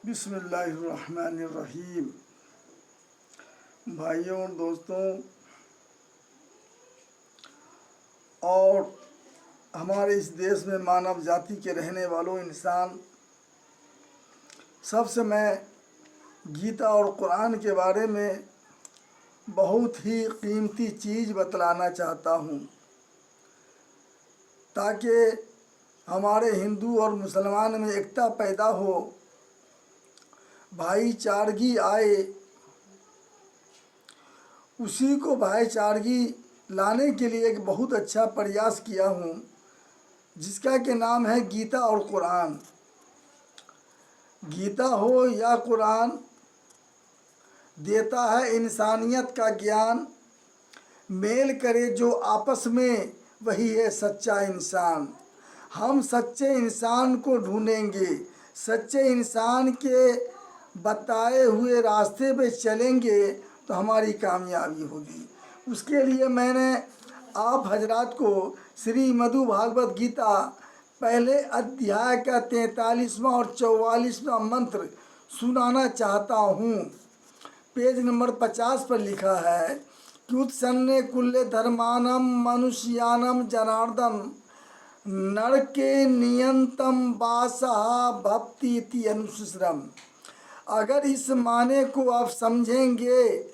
बिस्मिल्लाहिर्रहमानिर्रहीम। भाइयों और दोस्तों और हमारे इस देश में मानव जाति के रहने वालों इंसान सबसे मैं गीता और कुरान के बारे में बहुत ही कीमती चीज़ बतलाना चाहता हूँ, ताकि हमारे हिंदू और मुसलमान में एकता पैदा हो, भाईचारगी आए। उसी को भाईचारगी लाने के लिए एक बहुत अच्छा प्रयास किया हूँ, जिसका के नाम है गीता और कुरान। गीता हो या कुरान देता है इंसानियत का ज्ञान, मेल करे जो आपस में वही है सच्चा इंसान। हम सच्चे इंसान को ढूंढेंगे, सच्चे इंसान के बताए हुए रास्ते पे चलेंगे तो हमारी कामयाबी होगी। उसके लिए मैंने आप हजरात को श्री मधु भागवत गीता पहले अध्याय का 43वां और 44वां मंत्र सुनाना चाहता हूँ। पेज नंबर 50 पर लिखा है कि उत्सन्ने कुल्ले धर्मानम मनुष्यानम जनार्दन नरके नियंतम बासा भक्ति इति अनुश्रम। अगर इस माने को आप समझेंगे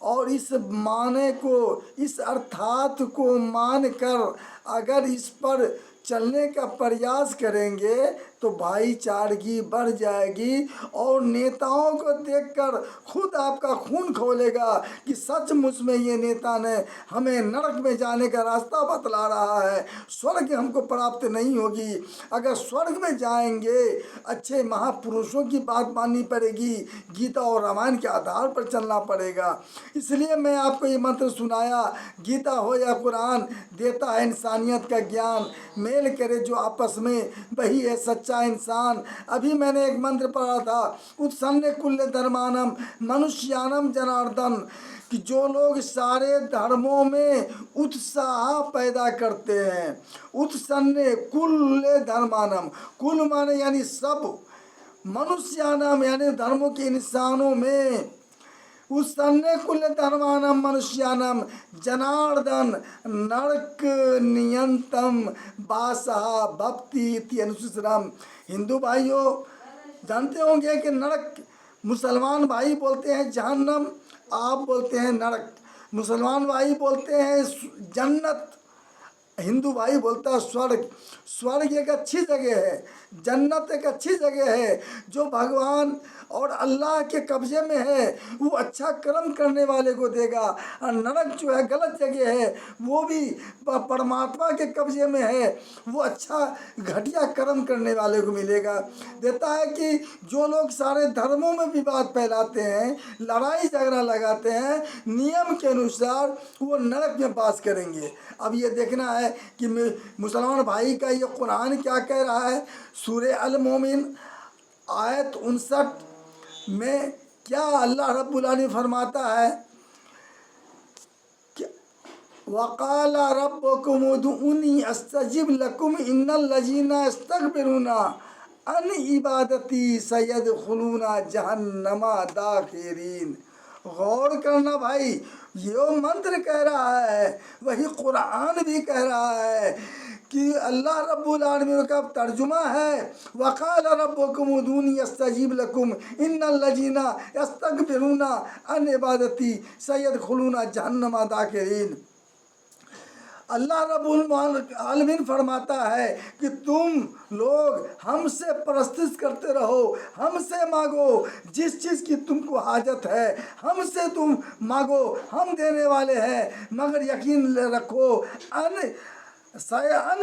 और इस माने को, इस अर्थात को मान कर अगर इस पर चलने का प्रयास करेंगे तो भाईचारगी बढ़ जाएगी और नेताओं को देखकर खुद आपका खून खौलेगा कि सचमुच में ये नेता ने हमें नरक में जाने का रास्ता बतला रहा है, स्वर्ग हमको प्राप्त नहीं होगी। अगर स्वर्ग में जाएंगे अच्छे महापुरुषों की बात माननी पड़ेगी, गीता और रामायण के आधार पर चलना पड़ेगा। इसलिए मैं आपको ये मंत्र सुनाया, गीता हो या कुरान देता है इंसानियत का ज्ञान, मेल करे जो आपस में वही है सच्चा इंसान। अभी मैंने एक मंत्र पढ़ा था, उत्सन्ने कुल्ले धर्मानम मनुष्यानम जनार्दन, कि जो लोग सारे धर्मों में उत्साह पैदा करते हैं। उत्सन्ने कुल्ले धर्मानम, कुल माने यानी सब, मनुष्यानम यानी धर्मों के इंसानों में, उत्सन्ने कुल्ले धर्मानम मनुष्यानम जनार्दन नरक नियंतम बासहा भक्ति इति अनुश्रम। हिंदू भाइयों जानते होंगे कि नरक, मुसलमान भाई बोलते हैं जहन्नम, आप बोलते हैं नरक। मुसलमान भाई बोलते हैं जन्नत, हिंदू भाई बोलता है स्वर्ग। स्वर्ग एक अच्छी जगह है, जन्नत एक अच्छी जगह है जो भगवान और अल्लाह के कब्जे में है, वो अच्छा कर्म करने वाले को देगा। और नरक जो है गलत जगह है, वो भी परमात्मा के कब्जे में है, वो अच्छा घटिया कर्म करने वाले को मिलेगा। देता है कि जो लोग सारे धर्मों में विवाद फैलाते हैं, लड़ाई झगड़ा लगाते हैं, नियम के अनुसार वो नरक में वास करेंगे। अब ये देखना है कि मुसलमान भाई का ये कुरान क्या कह रहा है। सूरह अल मोमिन आयत 59 में क्या अल्लाह रब्बुल आलमीन फरमाता है कि वक़ाला रब्बुकुम उदऊनी अस्तजिब लकुम इन्नल लजीना यस्तकबिरूना अन इबादती सयदखुलूना जहन्नमा दाखिरीन। गौर करना भाई, ये मंत्र कह रहा है, वही कुरान भी कह रहा है कि अल्लाह रब्बुल आलमीन का तर्जुमा है वक़ाल रब्बुकुम उदूनी यस्तजीब लकुम इन्नल लजीना यस्तकबिरूना अन इबादती सयदखुलूना जहन्नमा दाखिरीन। अल्लाह रब्बुल आलमीन फरमाता है कि तुम लोग हमसे परस्तिश करते रहो, हमसे मांगो, जिस चीज़ की तुमको हाजत है हमसे तुम मांगो, हम देने वाले हैं। मगर यकीन रखो अन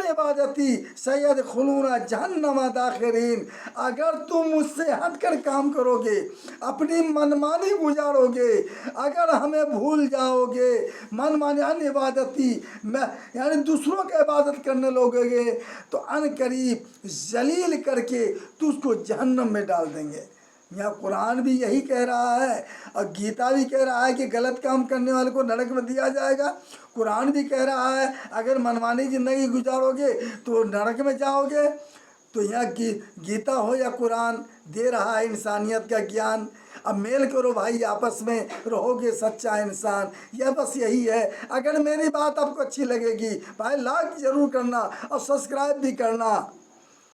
इबादती सयदखुलूना जहन्नमा दाखिरीन। अगर तुम मुझसे हटकर काम करोगे, अपनी मनमानी गुजारोगे, अगर हमें भूल जाओगे, मनमानी अन इबादती मैं यानी दूसरों की इबादत करने लगोगे, तो अन करीब जलील करके तो उसको जहन्नम में डाल देंगे। यहाँ कुरान भी यही कह रहा है और गीता भी कह रहा है कि गलत काम करने वाले को नरक में दिया जाएगा। कुरान भी कह रहा है अगर मनमानी ज़िंदगी गुजारोगे तो नरक में जाओगे। तो यहाँ की गीता हो या कुरान दे रहा है इंसानियत का ज्ञान। अब मेल करो भाई आपस में, रहोगे सच्चा इंसान। यह बस यही है। अगर मेरी बात आपको अच्छी लगेगी भाई लाइक ज़रूर करना और सब्सक्राइब भी करना।